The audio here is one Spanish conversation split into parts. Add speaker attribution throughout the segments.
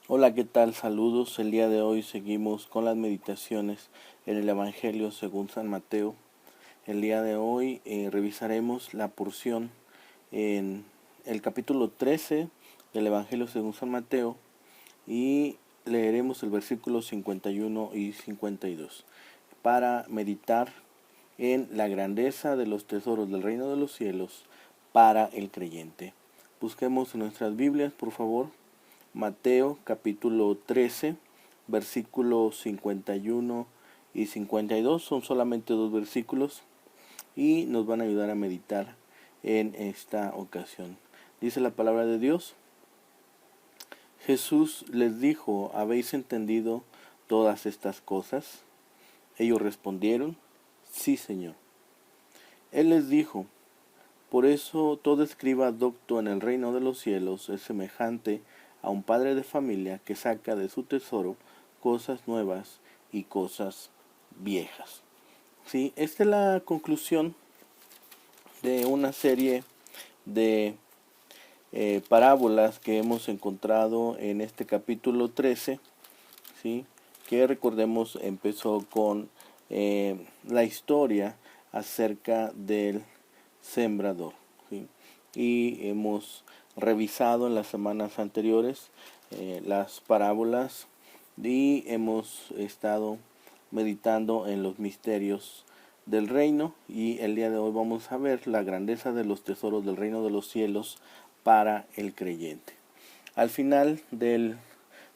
Speaker 1: Hola, ¿qué tal? Saludos. El día de hoy seguimos con las meditaciones en el Evangelio según San Mateo. El día de hoy revisaremos la porción en el capítulo 13 del Evangelio según San Mateo y leeremos el versículo 51 y 52 para meditar en la grandeza de los tesoros del reino de los cielos para el creyente. Busquemos en nuestras Biblias, por favor. Mateo capítulo 13, versículos 51 y 52. Son solamente dos versículos y nos van a ayudar a meditar en esta ocasión. Dice la palabra de Dios: Jesús les dijo: ¿habéis entendido todas estas cosas? Ellos respondieron: sí, Señor. Él les dijo: por eso todo escriba docto en el reino de los cielos es semejante a un padre de familia que saca de su tesoro cosas nuevas y cosas viejas. Sí, esta es la conclusión de una serie de parábolas que hemos encontrado en este capítulo 13, ¿sí? Que recordemos empezó con la historia acerca del sembrador, ¿sí? Y hemos revisado en las semanas anteriores las parábolas y hemos estado meditando en los misterios del reino, y el día de hoy vamos a ver la grandeza de los tesoros del reino de los cielos para el creyente. Al final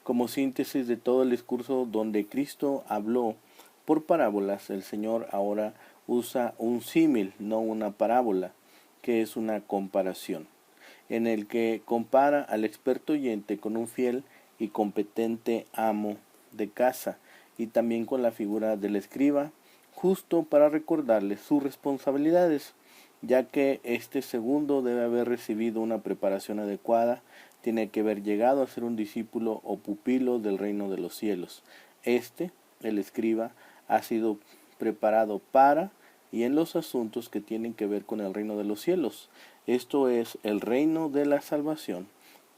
Speaker 1: como síntesis de todo el discurso donde Cristo habló por parábolas, el Señor ahora usa un símil, no una parábola, que es una comparación, en el que compara al experto oyente con un fiel y competente amo de casa, y también con la figura del escriba, justo para recordarle sus responsabilidades, ya que este segundo debe haber recibido una preparación adecuada, tiene que haber llegado a ser un discípulo o pupilo del reino de los cielos. El escriba, ha sido preparado para y en los asuntos que tienen que ver con el reino de los cielos. Esto es el reino de la salvación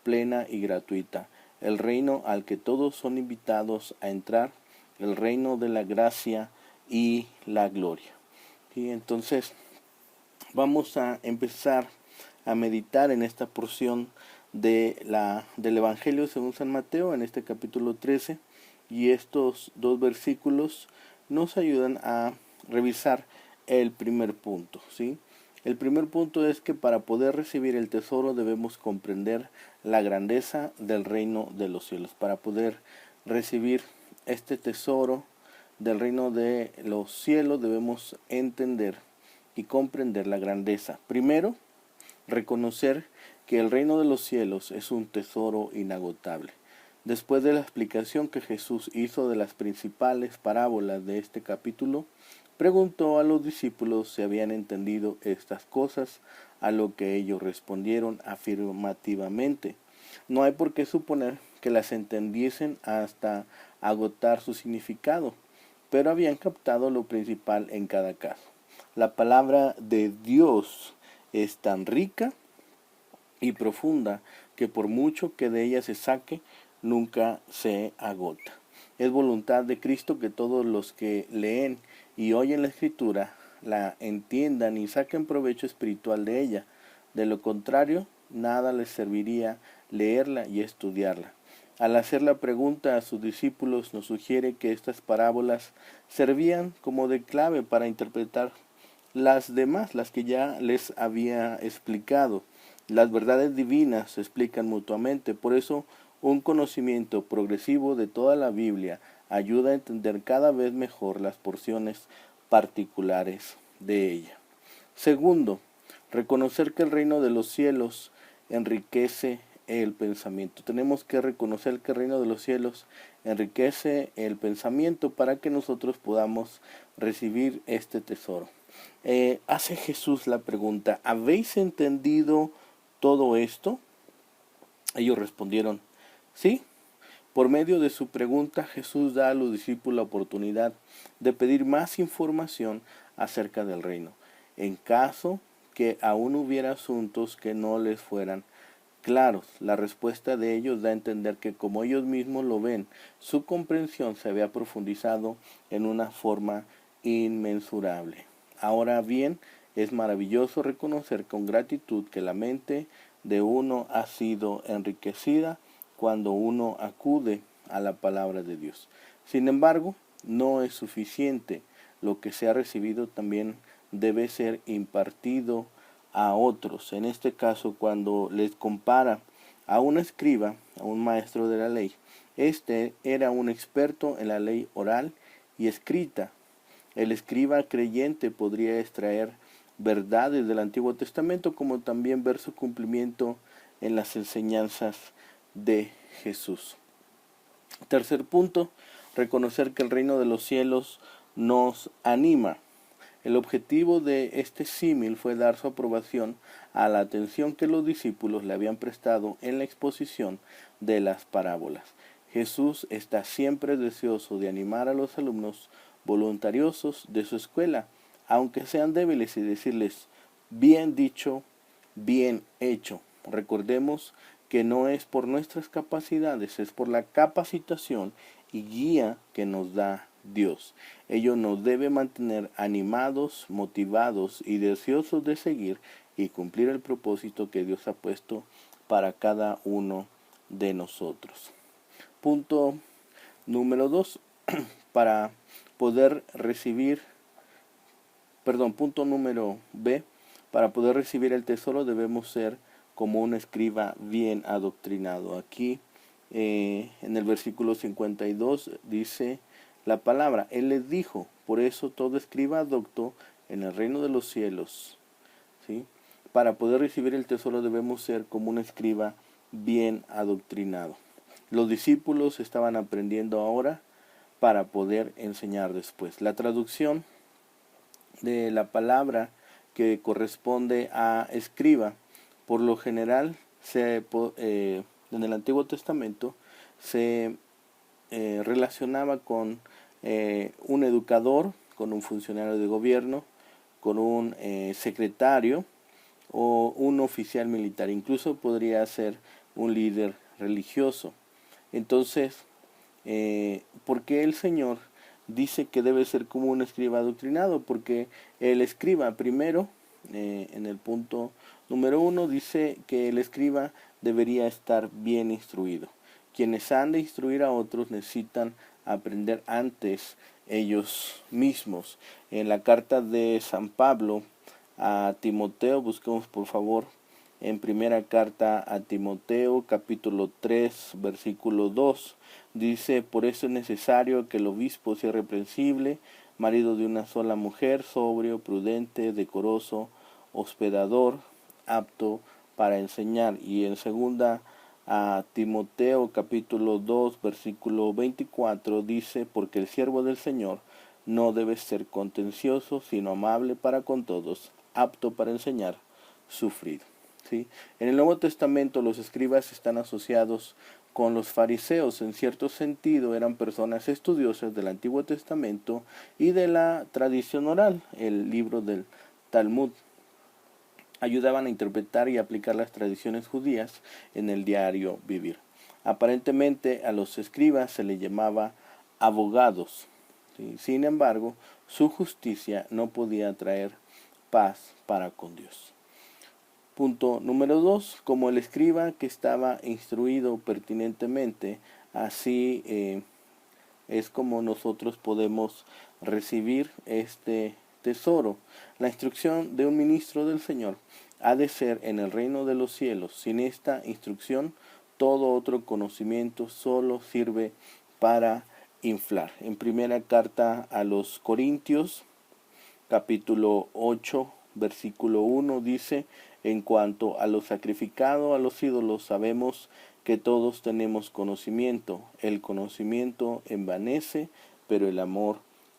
Speaker 1: plena y gratuita, el reino al que todos son invitados a entrar, el reino de la gracia y la gloria. Y entonces vamos a empezar a meditar en esta porción del Evangelio según San Mateo, en este capítulo 13, y estos dos versículos nos ayudan a revisar el primer punto, ¿sí? El primer punto es que para poder recibir el tesoro debemos comprender la grandeza del reino de los cielos. Para poder recibir este tesoro del reino de los cielos debemos entender y comprender la grandeza. Primero, reconocer que el reino de los cielos es un tesoro inagotable. Después de la explicación que Jesús hizo de las principales parábolas de este capítulo, preguntó a los discípulos si habían entendido estas cosas, a lo que ellos respondieron afirmativamente. No hay por qué suponer que las entendiesen hasta agotar su significado, pero habían captado lo principal en cada caso. La palabra de Dios es tan rica y profunda que por mucho que de ella se saque, nunca se agota. Es voluntad de Cristo que todos los que leen y oyen la Escritura la entiendan y saquen provecho espiritual de ella. De lo contrario, nada les serviría leerla y estudiarla. Al hacer la pregunta a sus discípulos, nos sugiere que estas parábolas servían como de clave para interpretar las demás, las que ya les había explicado. Las verdades divinas se explican mutuamente, por eso un conocimiento progresivo de toda la Biblia ayuda a entender cada vez mejor las porciones particulares de ella. Segundo, reconocer que el reino de los cielos enriquece el pensamiento. Tenemos que reconocer que el reino de los cielos enriquece el pensamiento para que nosotros podamos recibir este tesoro. Hace Jesús la pregunta: ¿habéis entendido todo esto? Ellos respondieron: sí. Por medio de su pregunta, Jesús da a los discípulos la oportunidad de pedir más información acerca del reino, en caso que aún hubiera asuntos que no les fueran claros. La respuesta de ellos da a entender que como ellos mismos lo ven, su comprensión se había profundizado en una forma inmensurable. Ahora bien, es maravilloso reconocer con gratitud que la mente de uno ha sido enriquecida cuando uno acude a la palabra de Dios. Sin embargo, no es suficiente. Lo que se ha recibido también debe ser impartido a otros. En este caso, cuando les compara a un escriba, a un maestro de la ley, este era un experto en la ley oral y escrita. El escriba creyente podría extraer verdades del Antiguo Testamento, como también ver su cumplimiento en las enseñanzas de Jesús. Tercer punto, reconocer que el reino de los cielos nos anima. El objetivo de este símil fue dar su aprobación a la atención que los discípulos le habían prestado en la exposición de las parábolas. Jesús está siempre deseoso de animar a los alumnos voluntariosos de su escuela, aunque sean débiles, y decirles: bien dicho, bien hecho. Recordemos que no es por nuestras capacidades, es por la capacitación y guía que nos da Dios. Ello nos debe mantener animados, motivados y deseosos de seguir y cumplir el propósito que Dios ha puesto para cada uno de nosotros. Punto número 2. Para poder recibir, punto número B. Para poder recibir el tesoro debemos ser como un escriba bien adoctrinado. Aquí en el versículo 52 dice la palabra: Él les dijo, por eso todo escriba docto en el reino de los cielos. ¿Sí? Para poder recibir el tesoro debemos ser como un escriba bien adoctrinado. Los discípulos estaban aprendiendo ahora para poder enseñar después. La traducción de la palabra que corresponde a escriba, por lo general, en el Antiguo Testamento se relacionaba con un educador, con un funcionario de gobierno, con un secretario o un oficial militar. Incluso podría ser un líder religioso. Entonces, ¿por qué el Señor dice que debe ser como un escriba adoctrinado? Porque el escriba, primero, en el punto número 1, dice que el escriba debería estar bien instruido. Quienes han de instruir a otros necesitan aprender antes ellos mismos. En la carta de San Pablo a Timoteo, busquemos por favor en primera carta a Timoteo, capítulo 3, versículo 2, dice: por eso es necesario que el obispo sea irreprensible, marido de una sola mujer, sobrio, prudente, decoroso, hospedador, apto para enseñar. Y en segunda a Timoteo, capítulo 2, versículo 24, dice: porque el siervo del Señor no debe ser contencioso, sino amable para con todos, apto para enseñar, sufrido. ¿Sí? En el Nuevo Testamento los escribas están asociados con los fariseos. En cierto sentido eran personas estudiosas del Antiguo Testamento y de la tradición oral, el libro del Talmud. Ayudaban a interpretar y aplicar las tradiciones judías en el diario vivir. Aparentemente a los escribas se les llamaba abogados. ¿Sí? Sin embargo, su justicia no podía traer paz para con Dios. Punto número 2. Como el escriba que estaba instruido pertinentemente, así es como nosotros podemos recibir este tesoro. La instrucción de un ministro del Señor ha de ser en el reino de los cielos. Sin esta instrucción, todo otro conocimiento solo sirve para inflar. En primera carta a los Corintios, capítulo 8, versículo 1, dice: en cuanto a lo sacrificado a los ídolos, sabemos que todos tenemos conocimiento. El conocimiento envanece, pero el amor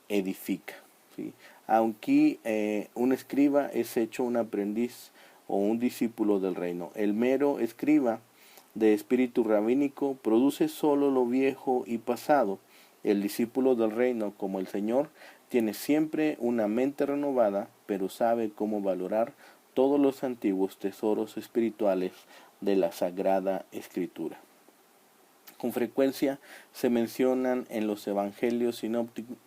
Speaker 1: edifica. ¿Sí? Aunque un escriba es hecho un aprendiz o un discípulo del reino, el mero escriba de espíritu rabínico produce solo lo viejo y pasado. El discípulo del reino, como el Señor, tiene siempre una mente renovada, pero sabe cómo valorar todos los antiguos tesoros espirituales de la Sagrada Escritura. Con frecuencia se mencionan en los evangelios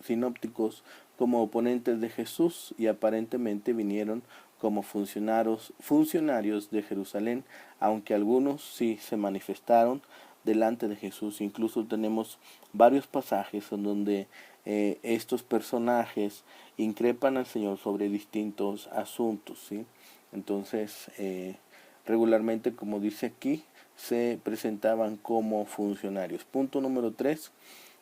Speaker 1: sinópticos como oponentes de Jesús y aparentemente vinieron como funcionarios de Jerusalén, aunque algunos sí se manifestaron delante de Jesús. Incluso tenemos varios pasajes en donde estos personajes increpan al Señor sobre distintos asuntos, ¿sí? Entonces, regularmente, como dice aquí, se presentaban como funcionarios. Punto número 3.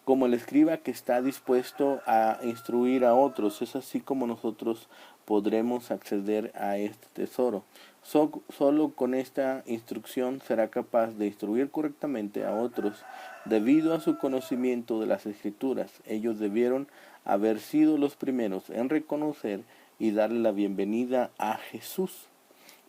Speaker 1: Como el escriba que está dispuesto a instruir a otros, es así como nosotros podremos acceder a este tesoro. Solo con esta instrucción será capaz de instruir correctamente a otros. Debido a su conocimiento de las Escrituras, ellos debieron haber sido los primeros en reconocer y darle la bienvenida a Jesús.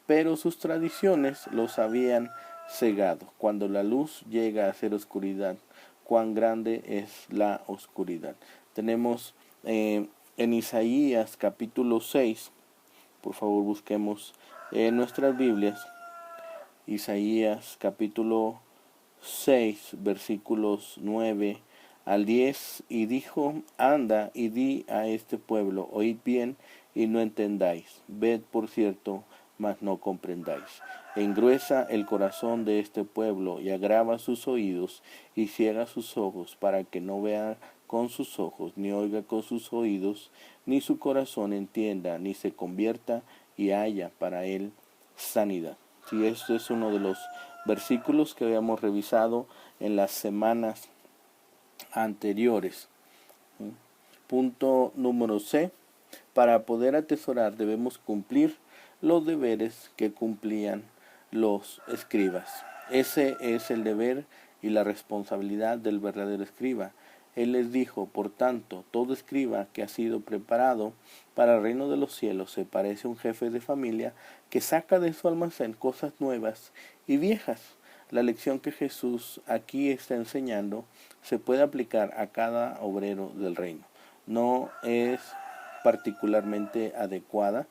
Speaker 1: Pero sus tradiciones los habían cegado. Cuando la luz llega a ser oscuridad, cuán grande es la oscuridad. Tenemos en Isaías capítulo 6, por favor busquemos en nuestras Biblias, Isaías capítulo 6, versículos 9 al 10, y dijo: anda y di a este pueblo, oíd bien y no entendáis, ved por cierto, mas no comprendáis. Engruesa el corazón de este pueblo y agrava sus oídos y ciega sus ojos, para que no vea con sus ojos, ni oiga con sus oídos, ni su corazón entienda, ni se convierta y haya para él sanidad. Sí, esto es uno de los versículos que habíamos revisado en las semanas anteriores. Punto número C. Para poder atesorar debemos cumplir los deberes que cumplían los escribas. Ese es el deber y la responsabilidad del verdadero escriba. Él les dijo: por tanto, todo escriba que ha sido preparado para el reino de los cielos se parece a un jefe de familia que saca de su almacén cosas nuevas y viejas. La lección que Jesús aquí está enseñando se puede aplicar a cada obrero del reino. No es particularmente adecuada.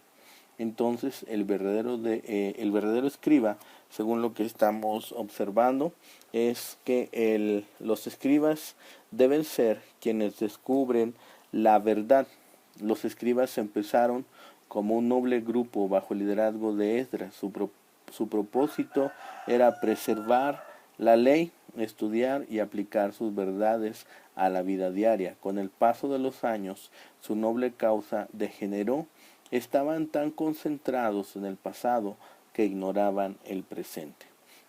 Speaker 1: Entonces el verdadero escriba, según lo que estamos observando, es que los escribas deben ser quienes descubren la verdad. Los escribas empezaron como un noble grupo bajo el liderazgo de Esdras. Su propósito era preservar la ley, estudiar y aplicar sus verdades a la vida diaria. Con el paso de los años, su noble causa degeneró. Estaban tan concentrados en el pasado que ignoraban el presente.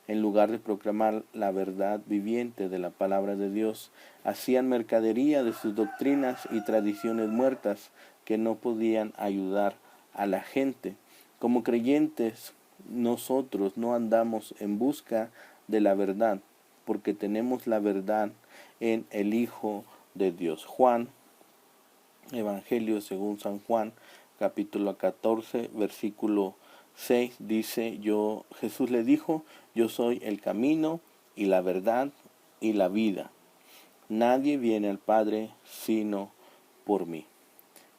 Speaker 1: En lugar de proclamar la verdad viviente de la palabra de Dios, hacían mercadería de sus doctrinas y tradiciones muertas que no podían ayudar a la gente. Como creyentes, nosotros no andamos en busca de la verdad, porque tenemos la verdad en el Hijo de Dios. Juan, Evangelio según San Juan, capítulo 14, versículo 6, dice: Jesús le dijo: yo soy el camino y la verdad y la vida. Nadie viene al Padre sino por mí.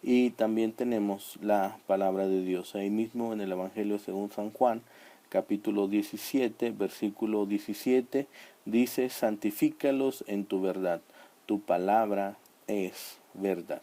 Speaker 1: Y también tenemos la palabra de Dios ahí mismo en el Evangelio según San Juan, capítulo 17, versículo 17, dice: santifícalos en tu verdad, tu palabra es verdad.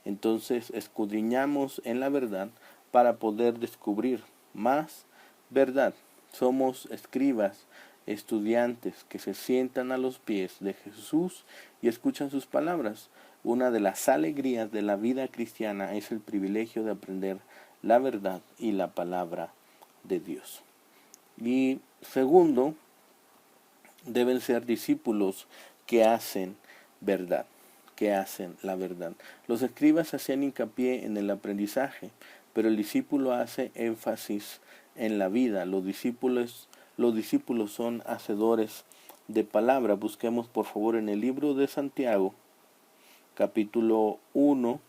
Speaker 1: Entonces escudriñamos en la verdad para poder descubrir más verdad. Somos escribas, estudiantes que se sientan a los pies de Jesús y escuchan sus palabras. Una de las alegrías de la vida cristiana es el privilegio de aprender la verdad y la palabra de Dios. Y segundo, deben ser discípulos que hacen verdad, que hacen la verdad. Los escribas hacían hincapié en el aprendizaje, pero el discípulo hace énfasis en la vida. Los discípulos son hacedores de palabra. Busquemos por favor en el libro de Santiago, capítulo 1,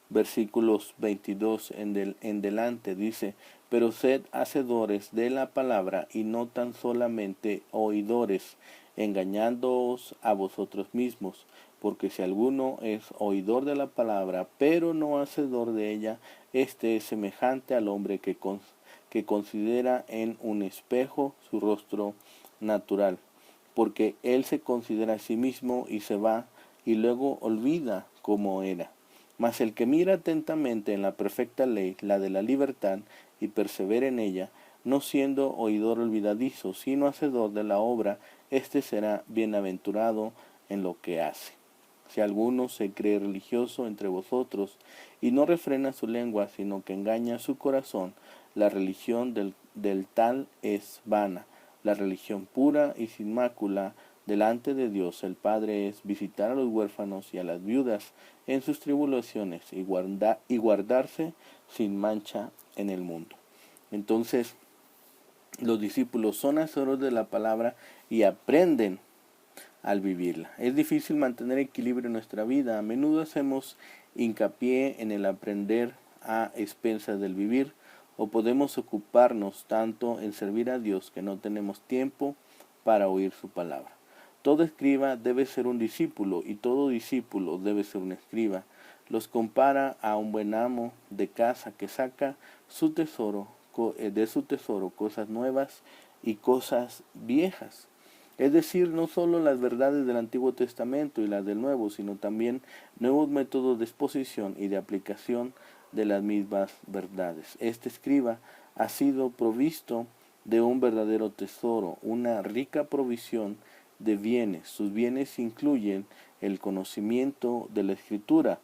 Speaker 1: versículos 22 en delante, dice: pero sed hacedores de la palabra y no tan solamente oidores, engañándoos a vosotros mismos. Porque si alguno es oidor de la palabra, pero no hacedor de ella, este es semejante al hombre que que considera en un espejo su rostro natural, porque él se considera a sí mismo y se va y luego olvida cómo era. Mas el que mira atentamente en la perfecta ley, la de la libertad, y persevera en ella, no siendo oidor olvidadizo, sino hacedor de la obra, éste será bienaventurado en lo que hace. Si alguno se cree religioso entre vosotros y no refrena su lengua, sino que engaña su corazón, la religión del tal es vana. La religión pura y sin mácula delante de Dios el Padre es visitar a los huérfanos y a las viudas en sus tribulaciones y guardarse sin mancha en el mundo. Entonces, los discípulos son hacedores de la palabra y aprenden al vivirla. Es difícil mantener equilibrio en nuestra vida. A menudo hacemos hincapié en el aprender a expensas del vivir, o podemos ocuparnos tanto en servir a Dios que no tenemos tiempo para oír su palabra. Todo escriba debe ser un discípulo y todo discípulo debe ser un escriba. Los compara a un buen amo de casa que saca de su tesoro cosas nuevas y cosas viejas. Es decir, no solo las verdades del Antiguo Testamento y las del Nuevo, sino también nuevos métodos de exposición y de aplicación de las mismas verdades. Este escriba ha sido provisto de un verdadero tesoro, una rica provisión de bienes. Sus bienes incluyen el conocimiento de la Escritura.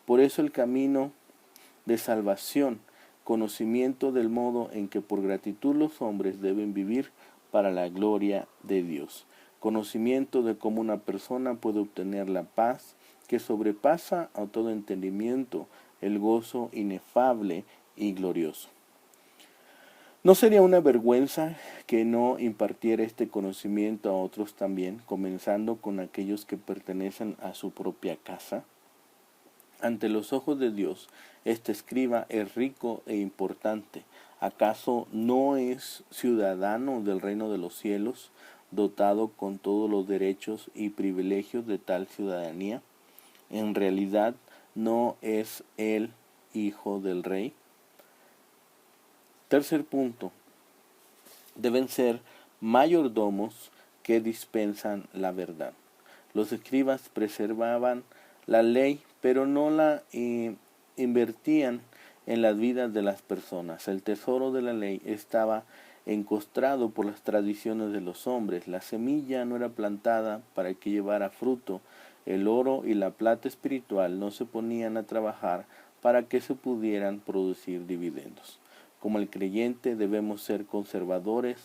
Speaker 1: Por eso el camino de salvación, conocimiento del modo en que por gratitud los hombres deben vivir para la gloria de Dios. Conocimiento de cómo una persona puede obtener la paz que sobrepasa a todo entendimiento, el gozo inefable y glorioso. ¿No sería una vergüenza que no impartiera este conocimiento a otros también, comenzando con aquellos que pertenecen a su propia casa? Ante los ojos de Dios, este escriba es rico e importante. ¿Acaso no es ciudadano del reino de los cielos, dotado con todos los derechos y privilegios de tal ciudadanía? ¿En realidad no es él hijo del rey? Tercer punto. Deben ser mayordomos que dispensan la verdad. Los escribas preservaban la ley, pero no la invertían en las vidas de las personas. El tesoro de la ley estaba encostrado por las tradiciones de los hombres. La semilla no era plantada para que llevara fruto. El oro y la plata espiritual no se ponían a trabajar para que se pudieran producir dividendos. Como el creyente debemos ser conservadores,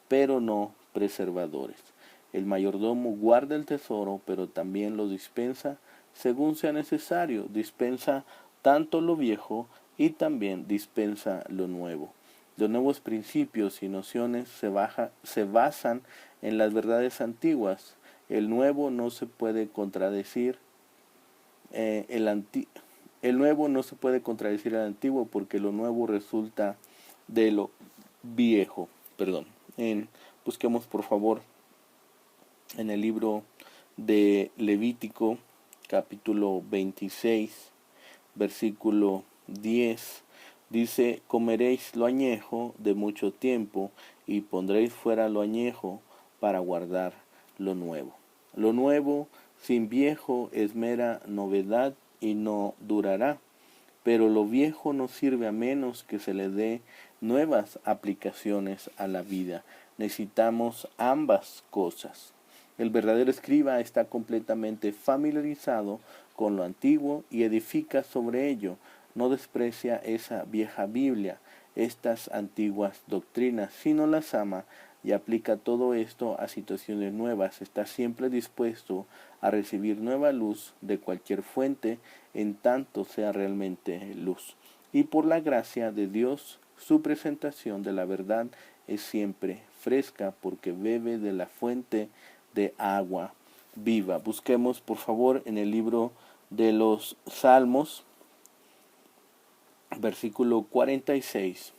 Speaker 1: pero no preservadores. El mayordomo guarda el tesoro, pero también lo dispensa según sea necesario. Dispensa tanto lo viejo y también dispensa lo nuevo. Los nuevos principios y nociones se basan en las verdades antiguas. El nuevo no se puede contradecir el nuevo no se puede contradecir al antiguo, porque lo nuevo resulta de lo viejo. Busquemos por favor en el libro de Levítico, capítulo 26, versículo 10. Dice: comeréis lo añejo de mucho tiempo y pondréis fuera lo añejo para guardar lo nuevo. Lo nuevo sin viejo es mera novedad y no durará, pero lo viejo no sirve a menos que se le dé nuevas aplicaciones a la vida. Necesitamos ambas cosas. El verdadero escriba está completamente familiarizado con lo antiguo y edifica sobre ello. No desprecia esa vieja Biblia, estas antiguas doctrinas, sino las ama y aplica todo esto a situaciones nuevas. Está siempre dispuesto a recibir nueva luz de cualquier fuente, en tanto sea realmente luz. Y por la gracia de Dios, su presentación de la verdad es siempre fresca, porque bebe de la fuente de agua viva. Busquemos por favor en el libro de los Salmos, capítulo 46,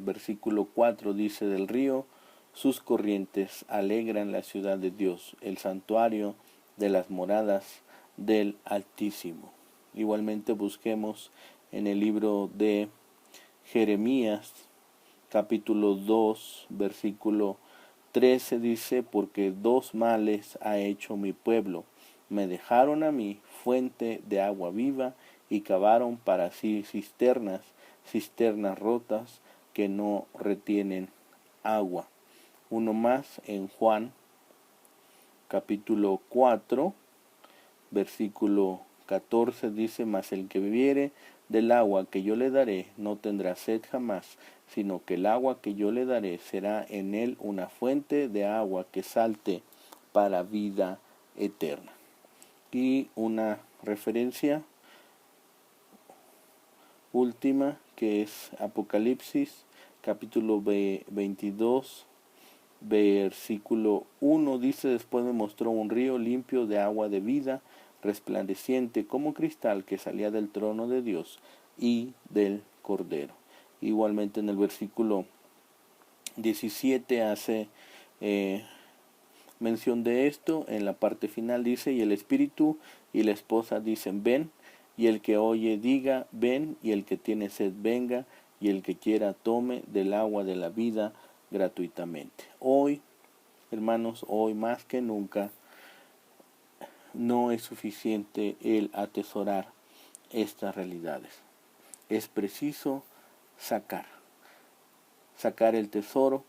Speaker 1: versículo 4, dice: del río sus corrientes alegran la ciudad de Dios, el santuario de las moradas del Altísimo. Igualmente busquemos en el libro de Jeremías capítulo 2, versículo 13 dice, porque dos males ha hecho mi pueblo. Me dejaron a mí fuente de agua viva y cavaron para sí cisternas rotas que no retienen agua. Uno más en Juan capítulo 4, versículo 14 dice, mas el que bebiere del agua que yo le daré no tendrá sed jamás, sino que el agua que yo le daré será en él una fuente de agua que salte para vida eterna. Y una referencia última que es Apocalipsis capítulo 22 versículo 1 dice, después me mostró un río limpio de agua de vida, resplandeciente como cristal, que salía del trono de Dios y del Cordero. Igualmente en el versículo 17 hace mención de esto. En la parte final dice, y el espíritu y la esposa dicen, ven, y el que oye diga, ven, y el que tiene sed venga, y el que quiera tome del agua de la vida gratuitamente. Hoy, hermanos, hoy más que nunca, no es suficiente el atesorar estas realidades. Es preciso sacar el tesoro,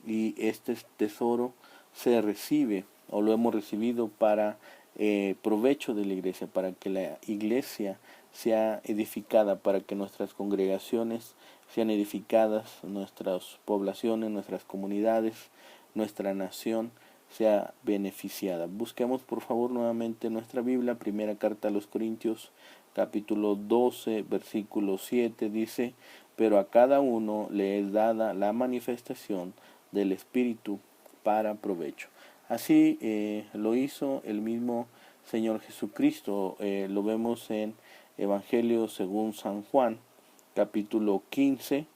Speaker 1: y este tesoro se recibe o lo hemos recibido para provecho de la iglesia, para que la iglesia sea edificada, para que nuestras congregaciones sean edificadas, nuestras poblaciones, nuestras comunidades, nuestra nación sea beneficiada. Busquemos por favor nuevamente nuestra Biblia, primera carta a los Corintios, capítulo 12, versículo 7, dice, pero a cada uno le es dada la manifestación del Espíritu para provecho. Así lo hizo el mismo Señor Jesucristo. Lo vemos en Evangelio según San Juan, capítulo 15,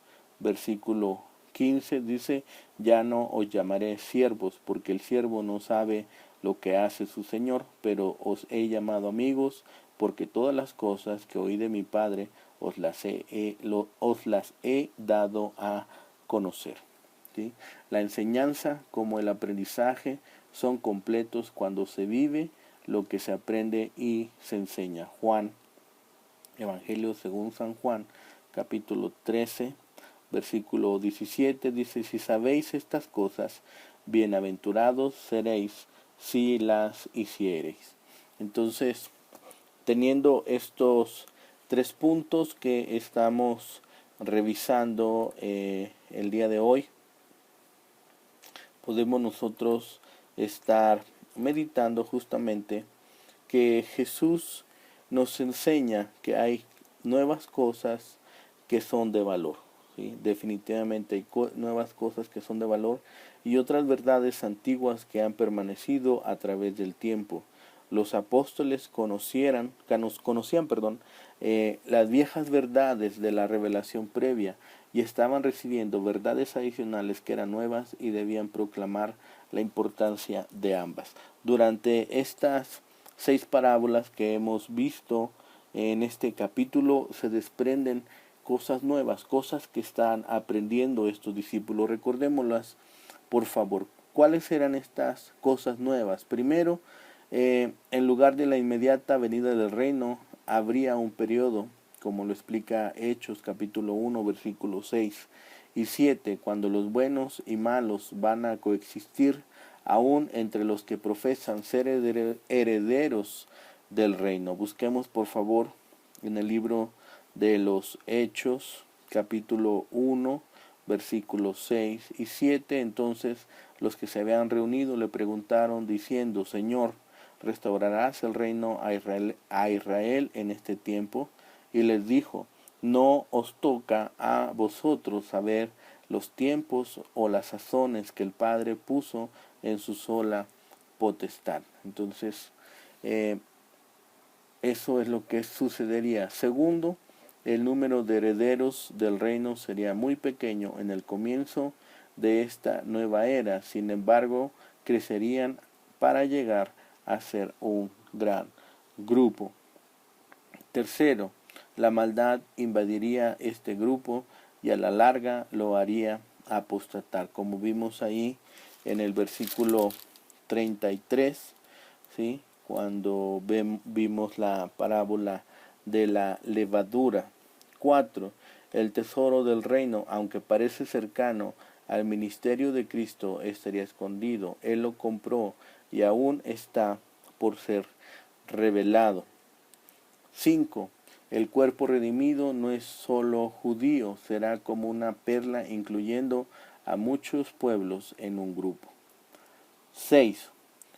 Speaker 1: versículo 15, dice, ya no os llamaré siervos, porque el siervo no sabe lo que hace su Señor, pero os he llamado amigos, porque todas las cosas que oí de mi Padre os las he dado a conocer. ¿Sí? La enseñanza como el aprendizaje son completos cuando se vive lo que se aprende y se enseña. Juan, Evangelio según San Juan, capítulo 13, versículo 17, dice, si sabéis estas cosas, bienaventurados seréis si las hiciereis. Entonces, teniendo estos 3 puntos que estamos revisando el día de hoy, podemos nosotros estar meditando justamente que Jesús nos enseña que hay nuevas cosas que son de valor. ¿Sí? Definitivamente hay nuevas cosas que son de valor y otras verdades antiguas que han permanecido a través del tiempo. Los apóstoles conocían las viejas verdades de la revelación previa y estaban recibiendo verdades adicionales que eran nuevas y debían proclamar la importancia de ambas. Durante estas 6 parábolas que hemos visto en este capítulo se desprenden cosas nuevas, cosas que están aprendiendo estos discípulos. Recordémoslas, por favor. ¿Cuáles eran estas cosas nuevas? Primero, en lugar de la inmediata venida del reino, habría un periodo, como lo explica Hechos capítulo 1, versículos 6 y 7, cuando los buenos y malos van a coexistir aún entre los que profesan ser herederos del reino. Busquemos por favor en el libro de los Hechos, capítulo 1, versículos 6 y 7. Entonces los que se habían reunido le preguntaron diciendo, Señor, ¿restaurarás el reino a Israel en este tiempo? Y les dijo, no os toca a vosotros saber los tiempos o las sazones que el Padre puso en su sola potestad. Entonces, eso es lo que sucedería. Segundo, el número de herederos del reino sería muy pequeño en el comienzo de esta nueva era. Sin embargo, crecerían para llegar a ser un gran grupo. Tercero, La maldad invadiría este grupo y a la larga lo haría apostatar, como vimos ahí en el versículo 33, ¿sí? Cuando vimos la parábola de la levadura. 4. El tesoro del reino, aunque parece cercano al ministerio de Cristo, estaría escondido. Él lo compró y aún está por ser revelado. 5. El cuerpo redimido no es solo judío, será como una perla incluyendo a muchos pueblos en un grupo. 6.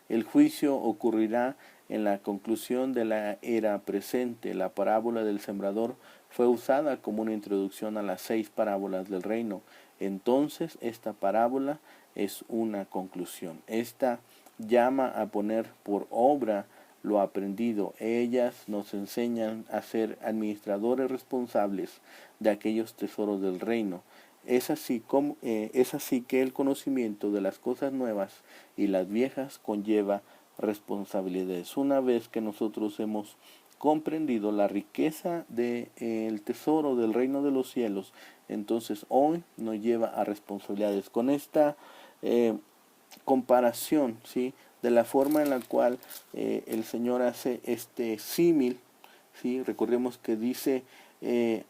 Speaker 1: El juicio ocurrirá en la conclusión de la era presente. La parábola del sembrador fue usada como una introducción a las 6 parábolas del reino. Entonces, esta parábola es una conclusión. Esta llama a poner por obra lo aprendido. Ellas nos enseñan a ser administradores responsables de aquellos tesoros del reino. Es así que el conocimiento de las cosas nuevas y las viejas conlleva responsabilidades. Una vez que nosotros hemos comprendido la riqueza del tesoro del reino de los cielos, entonces hoy nos lleva a responsabilidades. Con esta comparación, ¿sí?, de la forma en la cual el Señor hace este símil, ¿sí? Recordemos que dice el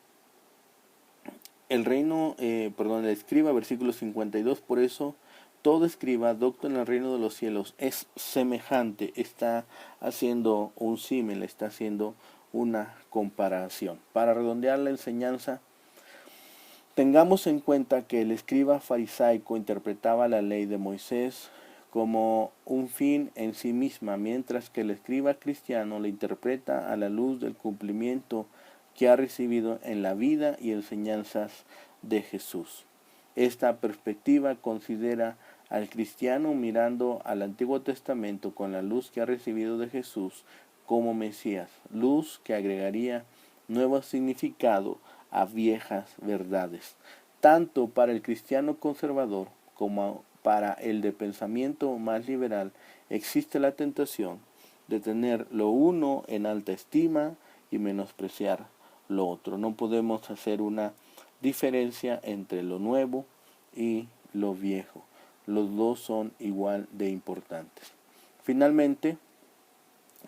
Speaker 1: escriba, versículo 52, por eso todo escriba docto en el reino de los cielos es semejante, está haciendo un símil, está haciendo una comparación. Para redondear la enseñanza, tengamos en cuenta que el escriba farisaico interpretaba la ley de Moisés como un fin en sí misma, mientras que el escriba cristiano la interpreta a la luz del cumplimiento que ha recibido en la vida y enseñanzas de Jesús. Esta perspectiva considera al cristiano mirando al Antiguo Testamento con la luz que ha recibido de Jesús como Mesías, luz que agregaría nuevo significado a viejas verdades. Tanto para el cristiano conservador como para el de pensamiento más liberal existe la tentación de tener lo uno en alta estima y menospreciar lo otro. No podemos hacer una diferencia entre lo nuevo y lo viejo. Los dos son igual de importantes. Finalmente,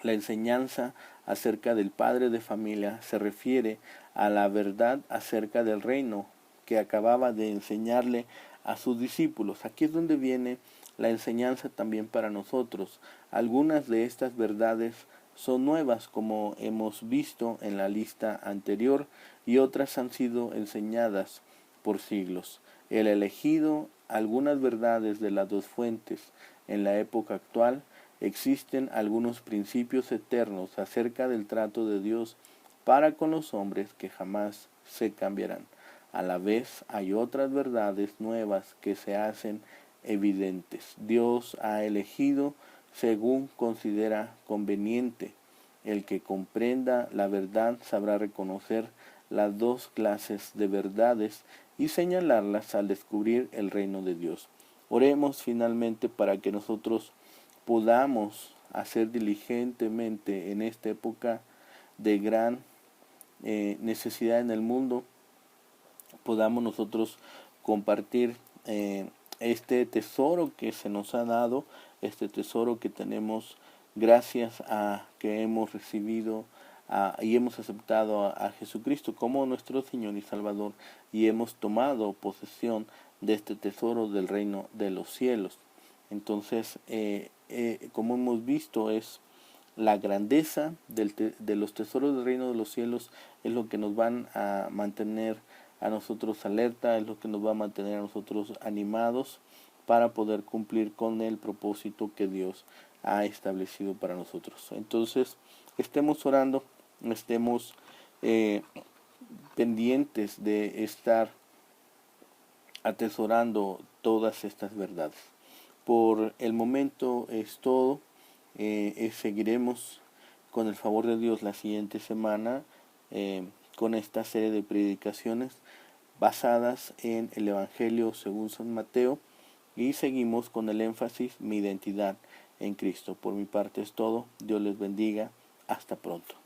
Speaker 1: la enseñanza acerca del padre de familia se refiere a la verdad acerca del reino que acababa de enseñarle a sus discípulos. Aquí es donde viene la enseñanza también para nosotros. Algunas de estas verdades son nuevas, como hemos visto en la lista anterior, y otras han sido enseñadas por siglos. El elegido, algunas verdades de las dos fuentes en la época actual. Existen algunos principios eternos acerca del trato de Dios para con los hombres que jamás se cambiarán. A la vez hay otras verdades nuevas que se hacen evidentes. Dios ha elegido según considera conveniente. El que comprenda la verdad sabrá reconocer las dos clases de verdades y señalarlas al descubrir el reino de Dios. Oremos finalmente para que nosotros podamos hacer diligentemente en esta época de gran necesidad en el mundo, podamos nosotros compartir este tesoro que se nos ha dado, este tesoro que tenemos gracias a que hemos recibido y hemos aceptado a Jesucristo como nuestro Señor y Salvador, y hemos tomado posesión de este tesoro del reino de los cielos. Entonces, como hemos visto, es la grandeza de los tesoros del reino de los cielos, es lo que nos van a mantener a nosotros alerta, es lo que nos va a mantener a nosotros animados para poder cumplir con el propósito que Dios ha establecido para nosotros. Entonces, estemos orando, estemos pendientes de estar atesorando todas estas verdades. Por el momento es todo. Seguiremos con el favor de Dios la siguiente semana con esta serie de predicaciones basadas en el Evangelio según San Mateo, y seguimos con el énfasis mi identidad en Cristo. Por mi parte es todo. Dios les bendiga. Hasta pronto.